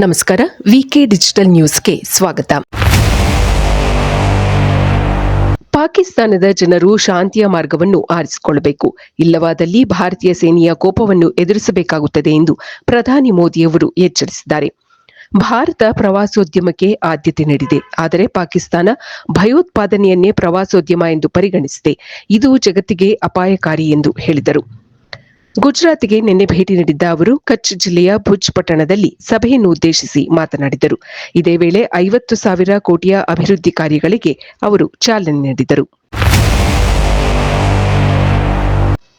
ನಮಸ್ಕಾರ. ವಿಕೆ ಡಿಜಿಟಲ್ ನ್ಯೂಸ್ಗೆ ಸ್ವಾಗತ. ಪಾಕಿಸ್ತಾನದ ಜನರು ಶಾಂತಿಯ ಮಾರ್ಗವನ್ನು ಆರಿಸಿಕೊಳ್ಳಬೇಕು, ಇಲ್ಲವಾದಲ್ಲಿ ಭಾರತೀಯ ಸೇನೆಯ ಕೋಪವನ್ನು ಎದುರಿಸಬೇಕಾಗುತ್ತದೆ ಎಂದು ಪ್ರಧಾನಿ ಮೋದಿಯವರು ಎಚ್ಚರಿಸಿದ್ದಾರೆ. ಭಾರತ ಪ್ರವಾಸೋದ್ಯಮಕ್ಕೆ ಆದ್ಯತೆ ನೀಡಿದೆ, ಆದರೆ ಪಾಕಿಸ್ತಾನ ಭಯೋತ್ಪಾದನೆಯನ್ನೇ ಪ್ರವಾಸೋದ್ಯಮ ಎಂದು ಪರಿಗಣಿಸಿದೆ. ಇದು ಜಗತ್ತಿಗೆ ಅಪಾಯಕಾರಿ ಎಂದು ಹೇಳಿದರು. ಗುಜರಾತ್ಗೆ ನಿನ್ನೆ ಭೇಟಿ ನೀಡಿದ್ದ ಅವರು ಕಚ್ ಜಿಲ್ಲೆಯ ಭುಜ್ ಪಟ್ಟಣದಲ್ಲಿ ಸಭೆಯನ್ನು ಉದ್ದೇಶಿಸಿ ಮಾತನಾಡಿದರು. ಇದೇ ವೇಳೆ 50,000 ಕೋಟಿಯ ಅಭಿವೃದ್ಧಿ ಕಾರ್ಯಗಳಿಗೆ ಅವರು ಚಾಲನೆ ನೀಡಿದರು.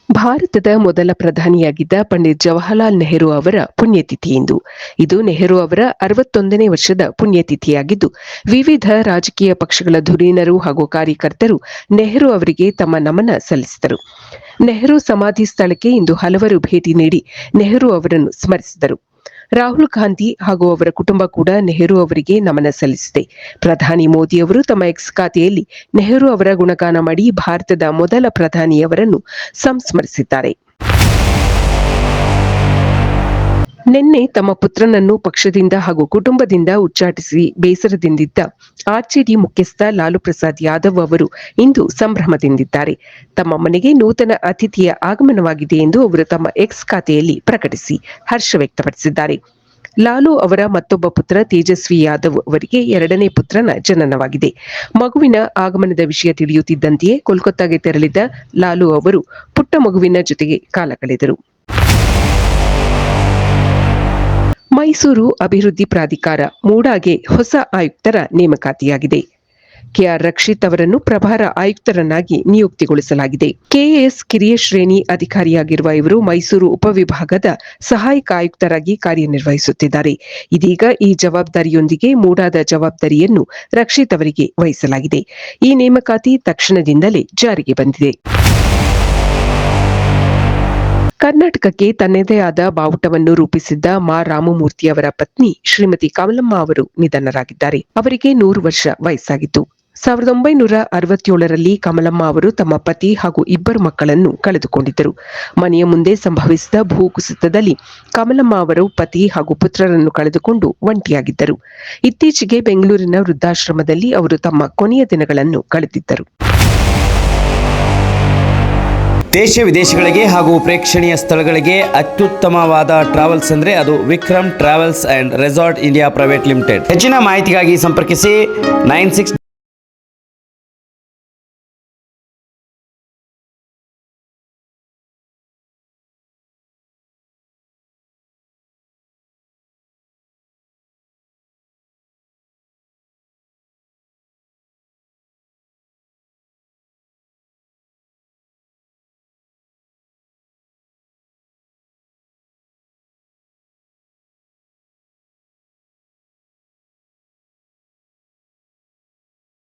ಭಾರತದ ಮೊದಲ ಪ್ರಧಾನಿಯಾಗಿದ್ದ ಪಂಡಿತ್ ಜವಾಹರಲಾಲ್ ನೆಹರು ಅವರ ಪುಣ್ಯತಿಥಿ ಇಂದು. ಇದು ನೆಹರು ಅವರ 61ನೇ ವರ್ಷದ ಪುಣ್ಯತಿಥಿಯಾಗಿದ್ದು, ವಿವಿಧ ರಾಜಕೀಯ ಪಕ್ಷಗಳ ಧುರೀಣರು ಹಾಗೂ ಕಾರ್ಯಕರ್ತರು ನೆಹರು ಅವರಿಗೆ ತಮ್ಮ ನಮನ ಸಲ್ಲಿಸಿದರು. ನೆಹರು ಸಮಾಧಿ ಸ್ಥಳಕ್ಕೆ ಇಂದು ಹಲವರು ಭೇಟಿ ನೀಡಿ ನೆಹರು ಅವರನ್ನು ಸ್ಮರಿಸಿದರು. ರಾಹುಲ್ ಗಾಂಧಿ ಹಾಗೂ ಅವರ ಕುಟುಂಬ ಕೂಡ ನೆಹರು ಅವರಿಗೆ ನಮನ ಸಲ್ಲಿಸಿದೆ. ಪ್ರಧಾನಿ ಮೋದಿ ಅವರು ತಮ್ಮ ಎಕ್ಸ್ ಖಾತೆಯಲ್ಲಿ ನೆಹರು ಅವರ ಗುಣಗಾನ ಮಾಡಿ ಭಾರತದ ಮೊದಲ ಪ್ರಧಾನಿಯವರನ್ನು ಸಂಸ್ಮರಿಸಿದ್ದಾರೆ. ನಿನ್ನೆ ತಮ್ಮ ಪುತ್ರನನ್ನು ಪಕ್ಷದಿಂದ ಹಾಗೂ ಕುಟುಂಬದಿಂದ ಉಚ್ಚಾಟಿಸಿ ಬೇಸರದಿಂದಿದ್ದ ಆರ್ಜೆಡಿ ಮುಖ್ಯಸ್ಥ ಲಾಲು ಪ್ರಸಾದ್ ಯಾದವ್ ಅವರು ಇಂದು ಸಂಭ್ರಮದಿಂದಿದ್ದಾರೆ. ತಮ್ಮ ಮನೆಗೆ ನೂತನ ಅತಿಥಿಯ ಆಗಮನವಾಗಿದೆ ಎಂದು ಅವರು ತಮ್ಮ ಎಕ್ಸ್ ಖಾತೆಯಲ್ಲಿ ಪ್ರಕಟಿಸಿ ಹರ್ಷ ವ್ಯಕ್ತಪಡಿಸಿದ್ದಾರೆ. ಲಾಲು ಅವರ ಮತ್ತೊಬ್ಬ ಪುತ್ರ ತೇಜಸ್ವಿ ಯಾದವ್ ಅವರಿಗೆ 2ನೇ ಪುತ್ರನ ಜನನವಾಗಿದೆ. ಮಗುವಿನ ಆಗಮನದ ವಿಷಯ ತಿಳಿಯುತ್ತಿದ್ದಂತೆಯೇ ಕೋಲ್ಕತ್ತಾಗೆ ತೆರಳಿದ ಲಾಲು ಅವರು ಪುಟ್ಟ ಮಗುವಿನ ಜೊತೆಗೆ ಕಾಲ ಕಳೆದರು. ಮೈಸೂರು ಅಭಿವೃದ್ಧಿ ಪ್ರಾಧಿಕಾರ ಮೂಡಾಗೆ ಹೊಸ ಆಯುಕ್ತರ ನೇಮಕಾತಿಯಾಗಿದೆ. ಕೆಆರ್ ರಕ್ಷಿತ್ ಅವರನ್ನು ಪ್ರಭಾರ ಆಯುಕ್ತರನ್ನಾಗಿ ನಿಯುಕ್ತಿಗೊಳಿಸಲಾಗಿದೆ. ಕೆಎಎಸ್ ಕಿರಿಯ ಶ್ರೇಣಿ ಅಧಿಕಾರಿಯಾಗಿರುವ ಇವರು ಮೈಸೂರು ಉಪವಿಭಾಗದ ಸಹಾಯಕ ಆಯುಕ್ತರಾಗಿ ಕಾರ್ಯನಿರ್ವಹಿಸುತ್ತಿದ್ದಾರೆ. ಇದೀಗ ಈ ಜವಾಬ್ದಾರಿಯೊಂದಿಗೆ ಮೂಡಾದ ಜವಾಬ್ದಾರಿಯನ್ನು ರಕ್ಷಿತ್ ಅವರಿಗೆ ವಹಿಸಲಾಗಿದೆ. ಈ ನೇಮಕಾತಿ ತಕ್ಷಣದಿಂದಲೇ ಜಾರಿಗೆ ಬಂದಿದೆ. ಕರ್ನಾಟಕಕ್ಕೆ ತನ್ನದೇ ಆದ ಬಾವುಟವನ್ನು ರೂಪಿಸಿದ್ದ ಮಾ ರಾಮಮೂರ್ತಿ ಅವರ ಪತ್ನಿ ಶ್ರೀಮತಿ ಕಮಲಮ್ಮ ಅವರು ನಿಧನರಾಗಿದ್ದಾರೆ. ಅವರಿಗೆ 100 ವರ್ಷ ವಯಸ್ಸಾಗಿತ್ತು. 1967ರಲ್ಲಿ ಕಮಲಮ್ಮ ಅವರು ತಮ್ಮ ಪತಿ ಹಾಗೂ 2 ಮಕ್ಕಳನ್ನು ಕಳೆದುಕೊಂಡಿದ್ದರು. ಮನೆಯ ಮುಂದೆ ಸಂಭವಿಸಿದ ಭೂಕುಸಿತದಲ್ಲಿ ಕಮಲಮ್ಮ ಅವರು ಪತಿ ಹಾಗೂ ಪುತ್ರರನ್ನು ಕಳೆದುಕೊಂಡು ಒಂಟಿಯಾಗಿದ್ದರು. ಇತ್ತೀಚೆಗೆ ಬೆಂಗಳೂರಿನ ವೃದ್ಧಾಶ್ರಮದಲ್ಲಿ ಅವರು ತಮ್ಮ ಕೊನೆಯ ದಿನಗಳನ್ನು ಕಳೆದಿದ್ದರು. ದೇಶ ವಿದೇಶಗಳಿಗೆ ಹಾಗೂ ಪ್ರೇಕ್ಷಣೀಯ ಸ್ಥಳಗಳಿಗೆ ಅತ್ಯುತ್ತಮವಾದ ಟ್ರಾವೆಲ್ಸ್ ಅಂದ್ರೆ ಅದು Vikram travels and resort India private limited. ಹೆಚ್ಚಿನ ಮಾಹಿತಿಗಾಗಿ ಸಂಪರ್ಕಿಸಿ 96